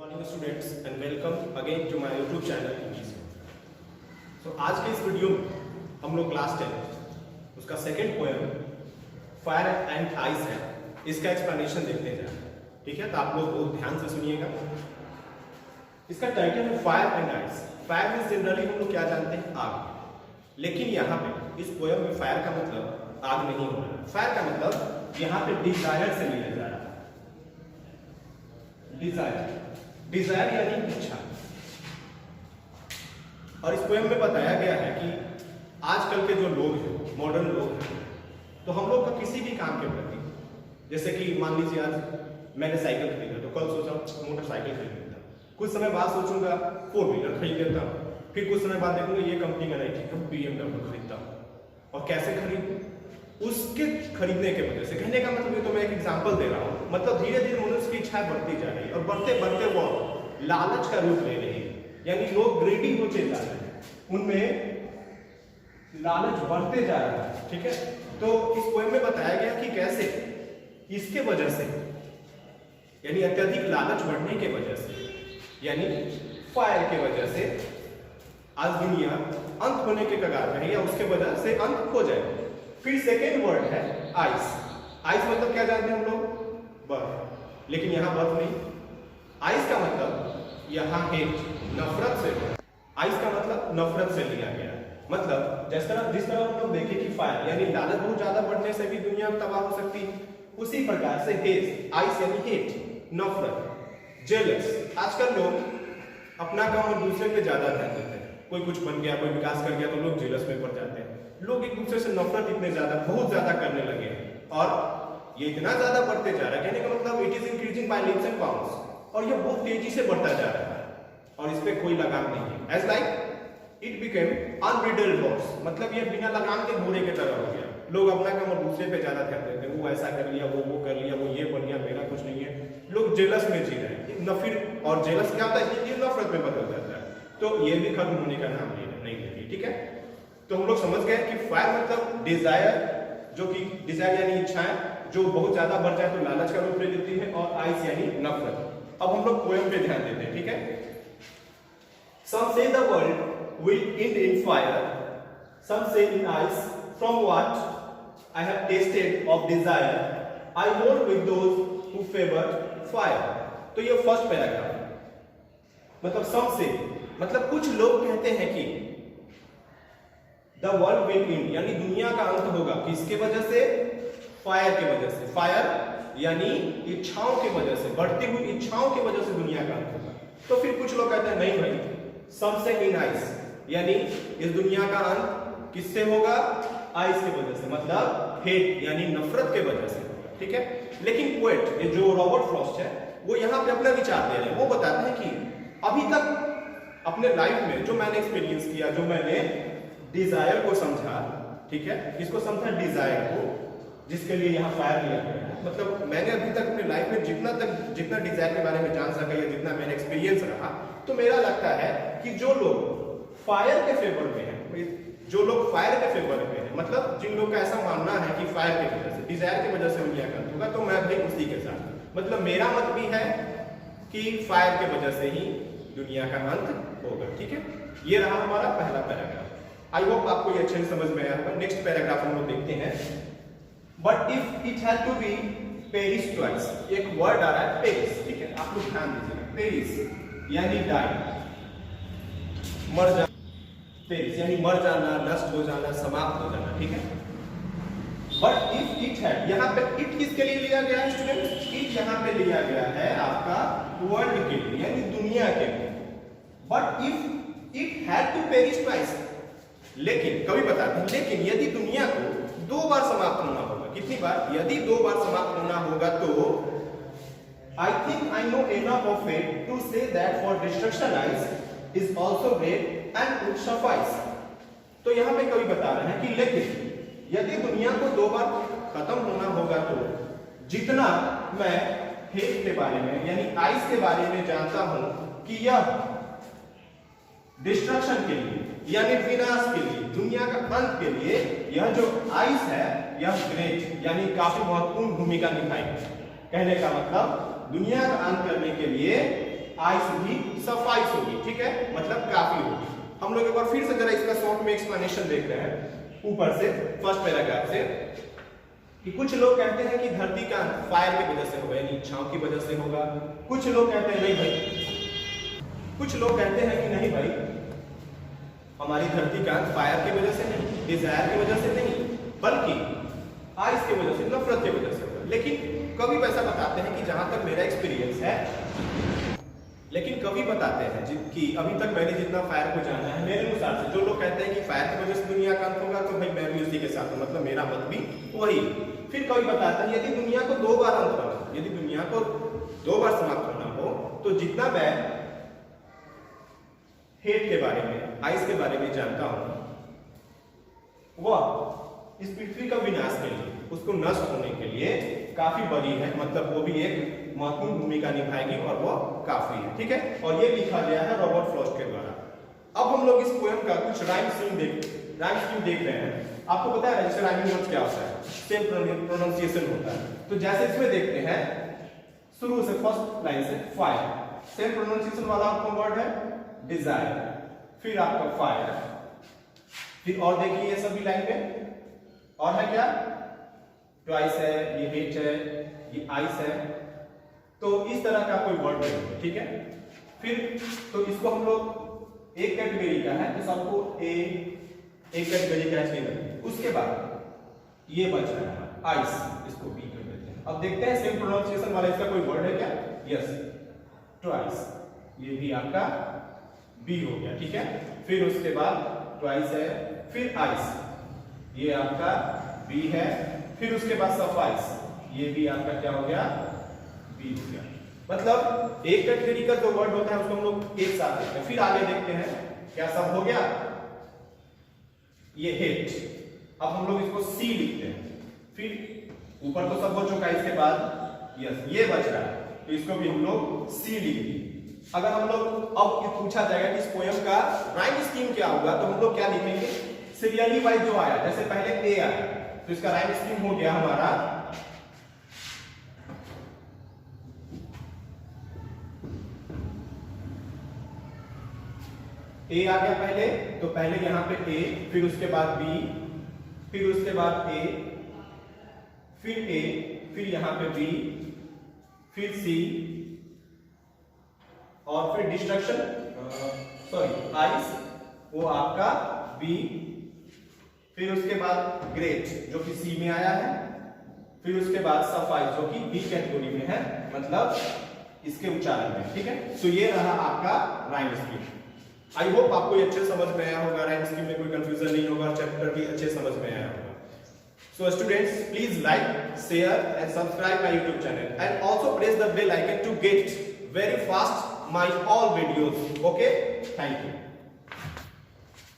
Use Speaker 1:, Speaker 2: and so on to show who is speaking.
Speaker 1: Morning students and welcome again to my YouTube channel English. So आज के इस video में हम लोग क्लास 10 उसका second poem fire and ice है, इसका एक्सप्लेनेशन देखते हैं। ठीक है, तो आप लोग बहुत ध्यान से सुनिएगा। इसका टाइटल है फायर एंड आइस। फायर में जनरली हम लोग क्या जानते हैं, आग। लेकिन यहाँ पे इस पोएम में फायर का मतलब आग नहीं हो रहा है। फायर का मतलब यहाँ पे डिजायर से लिया जा रहा है। डिजायर यानी इच्छा। और इस पोएम में बताया गया है कि आजकल के जो लोग हैं, मॉडर्न लोग हैं, तो हम लोग का किसी भी काम के प्रति, जैसे कि मान लीजिए आज मैंने साइकिल खरीदा तो कल सोचा मोटरसाइकिल खरीद लेता, कुछ समय बाद सोचूंगा 4 व्हीलर खरीद लेता, फिर कुछ समय बाद देखूंगा ये कंपनी का नहीं ठीक है BMW खरीदता। और कैसे खरीदूं, उसके खरीदने के वजह से, कहने का मतलब ये तो मैं एक एग्जांपल दे रहा हूँ, मतलब धीरे धीरे मनुष्य की इच्छा बढ़ती जा रही है और बढ़ते बढ़ते वो लालच का रूप ले रही है, यानी लोग ग्रेडी होते जा रहे हैं, उनमें लालच बढ़ते जा रहा है। ठीक है, तो इस पोएम में बताया गया कि कैसे इसके वजह से, यानी अत्यधिक लालच बढ़ने के वजह से, यानी फायर के वजह से आज दुनिया अंत होने के कगार पे है या उसके वजह से अंत हो जाए। फिर सेकेंड वर्ड है आइस। आइस मतलब क्या जानते हैं हम लोग, बर्फ, लेकिन यहाँ बर्फ नहीं। आइस का मतलब यहाँ हेट, नफरत से, आइस का मतलब नफरत से लिया गया। मतलब जिस तरह हम लोग देखें कि फायर यानी लालच बहुत ज्यादा बढ़ने से भी दुनिया तबाह हो सकती है, उसी प्रकार से हेट, आइस यानी हेट, नफरत, जेलस। आजकल लोग अपना काम और दूसरे पे ज्यादा ध्यान देते हैं। कोई कुछ बन गया, कोई विकास कर गया तो लोग जेलस में पड़ जाते हैं। लोग एक दूसरे से नफरत इतने ज्यादा, बहुत ज्यादा करने लगे हैं और ये इतना ज्यादा बढ़ते जा रहा है, कहने का मतलब it is increasing by leaps and bounds, और ये बहुत तेजी से बढ़ता जा रहा है और इस पे कोई लगाम नहीं है। As like it became unbridled horse, मतलब ये बिना लगाम के घोड़े की तरह हो गया। लोग अपना काम और दूसरे पे ज्यादा ध्यान देते हैं, वो ऐसा कर लिया, वो कर लिया, वो ये बन गया, मेरा कुछ नहीं है। लोग जेलस में जी रहे हैं, नफिर, और जेलस क्या होता है, ये नफरत में बदल जाता है। तो ये भी खत्म होने का नाम नहीं लेती। ठीक है, तो हम लोग समझ गए कि फायर मतलब डिजायर, जो कि डिजायर यानी इच्छाएं जो बहुत ज्यादा बढ़ जाए तो लालच का रूप ले लेती है, और आइस यानी नफरत। अब हम लोग पोएम पे ध्यान देते हैं। ठीक है, some say the world will end in fire, some say in ice. From what I have tasted of desire, I hold with those who favor fire. तो ये फर्स्ट पैराग्राफ है। मतलब some say मतलब कुछ लोग कहते हैं कि द वर्ल्ड विल एंड यानी दुनिया का अंत होगा, किसके वजह से, फायर के वजह से। फायर यानी इच्छाओं की वजह से, बढ़ती हुई इच्छाओं की वजह से दुनिया का अंत होगा। तो फिर कुछ लोग कहते हैं नहीं भाई, सम से इन आइस यानी इस दुनिया का अंत किससे होगा, आइस की वजह से, मतलब हेट यानी नफरत के वजह से। ठीक है, लेकिन पोएट ये जो रॉबर्ट फ्रॉस्ट है वो यहाँ पे अपना विचार दे रहे हैं। वो बताते हैं कि अभी तक अपने लाइफ में जो मैंने एक्सपीरियंस किया, जो मैंने डिजायर को समझा, ठीक है, किसको समझा, डिजायर को, जिसके लिए यहाँ फायर लिया गया है। मतलब मैंने अभी तक अपनी लाइफ में जितना डिजायर के बारे में जान सका या जितना मैंने एक्सपीरियंस रहा, तो मेरा लगता है कि जो लोग फायर के फेवर में है, जो लोग फायर के फेवर में है, मतलब जिन लोग का ऐसा मानना है कि फायर की वजह से, डिजायर की वजह से दुनिया का अंत होगा, तो मैं भी उसी के साथ, मतलब मेरा मत भी है कि फायर के वजह से ही दुनिया का अंत होगा। ठीक है, ये रहा हमारा पहला पैराग्राफ। आई होप आपको ये अच्छे से समझ में आया होगा। नेक्स्ट पैराग्राफ हम लोग देखते हैं। But if it had to be perish twice, एक वर्ड आ रहा है पेरिस। ठीक है, आप लोग ध्यान दीजिएगा, पेरिस यानी डाई, मर जाना, पेरिस यानी मर जाना, नष्ट हो जाना, समाप्त हो जाना। ठीक है, बट इफ इट हैड, यहाँ पे इट किसके लिए लिया गया है स्टूडेंट, इट यहाँ पे लिया गया है आपका वर्ल्ड के लिए यानी दुनिया के लिए। But if it had to perish twice, लेकिन कभी बताते हैं, लेकिन यदि दुनिया को 2 बार समाप्त होना होगा, कितनी बार, यदि 2 बार समाप्त होना होगा, तो I think I know enough of it to say that for destruction is also great and would suffice. तो यहाँ पे कवि बता रहे हैं कि लेकिन यदि दुनिया को 2 बार खत्म होना होगा, तो जितना मैं हेट के बारे में यानी आइस के बारे में जानता हूं कि यह डिस्ट्रक्शन के लिए यानी विनाश के लिए, दुनिया का अंत के लिए, यह जो आइस है यह ग्रेट यानी काफी महत्वपूर्ण भूमिका निभाएगी। कहने का मतलब दुनिया का अंत करने के लिए आइस भी सफाइस होगी, ठीक है, मतलब काफी होगी। हम लोग एक बार फिर से जरा इसका शॉर्ट में एक्सप्लेनेशन देख रहे हैं ऊपर से फर्स्ट पैराग्राफ से, कि कुछ लोग कहते हैं कि धरती का फायर की वजह से होगा, यानी छांव की वजह से होगा। कुछ लोग कहते हैं नहीं भाई, कुछ लोग कहते हैं कि नहीं भाई, हमारी धरती का फायर की वजह से नहीं, डिजायर की वजह से नहीं, बल्कि आइस की वजह से, नफरत की वजह से होगा। लेकिन कभी वैसा बताते हैं कि जहां तक मेरा एक्सपीरियंस है, लेकिन कभी बताते हैं कि अभी तक मैंने जितना फायर को जाना है, मेरे अनुसार से जो लोग कहते हैं कि फायर की वजह से दुनिया का अंत होगा, तो भाई मैं भी उसी के साथ हूं, मतलब मेरा मत भी वही। फिर कभी बताता है यदि दुनिया को 2 बार अंत होना, यदि दुनिया को 2 बार समाप्त होना हो, तो जितना मैं हेट के बारे में, आइस के बारे में जानता हूं, वह इस पृथ्वी का विनाश के लिए, उसको नष्ट होने के लिए काफी बड़ी है, मतलब वो भी एक महत्वपूर्ण भूमिका निभाएगी और वो काफी है, ठीक है। और ये लिखा गया है रॉबर्ट फ्रॉस्ट के द्वारा। अब हम लोग इस पोएम का कुछ राइम स्कीम देख रहे हैं। आपको पता है रजिस्टर राइमिंग वर्ड्स क्या होता है? सेम प्रोनाउंसिएशन होता है। तो जैसे इसमें देखते हैं शुरू से फर्स्ट लाइन से फायर, सेम प्रोनाउंसिएशन वाला आपका वर्ड है डिजायर, फिर आपका फायर, फिर और देखिए ये सभी लाइन में और है क्या, ट्वाइस है, ये हेट है, ये आइस है। तो इस तरह का कोई वर्ड नहीं है, ठीक है। फिर तो इसको हम लोग एक कैटेगरी का है, तो सबको एक कैटेगरी का है। उसके बाद ये बच रहा है आइस, इसको बी कर देते हैं। अब देखते हैं सेम प्रोनाउंसिएशन वाला इसका कोई वर्ड है क्या? यस, ट्वाइस, ये भी आपका बी हो गया, ठीक है। फिर उसके बाद ट्वाइस है, फिर आइस, ये आपका बी है, फिर उसके बाद सफाइस, ये भी आपका क्या हो गया? बी हो गया। मतलब एक कैटेगरी का जो वर्ड होता है उसको हम लोग एक साथ देखते हैं। फिर आगे देखते हैं क्या सब हो गया, ये हेट, अब हम लोग इसको सी लिखते हैं। फिर ऊपर तो सब हो चुका है, इसके बाद यस ये बच रहा है, तो इसको भी हम लोग सी लिख देंगे। अगर हम लोग अब ये पूछा जाएगा कि इस पोएम का राइम स्कीम क्या होगा, तो हम लोग क्या लिखेंगे? सीरियली वाइज जो आया, जैसे पहले ए आया, तो इसका राइम स्कीम हो गया हमारा ए आ गया पहले, तो पहले यहां पे ए, फिर उसके बाद बी, फिर उसके बाद ए, फिर ए, फिर यहां पे बी, फिर सी, और फिर डिस्ट्रक्शन आइस, वो आपका बी, फिर उसके बाद ग्रेट जो कि सी में आया है, फिर उसके बाद सफाइस जो कि बी कैटेगरी में है, मतलब इसके उच्चारण में, ठीक है। तो ये रहा आपका राइम स्कीम। आई होप आपको ये अच्छे समझ में आया होगा, राइम स्कीम में कोई कंफ्यूजन नहीं होगा, चैप्टर भी अच्छे समझ में आया होगा। So students, please like, share and subscribe my YouTube channel and also press the bell icon to get very fast my all videos. Okay? Thank you.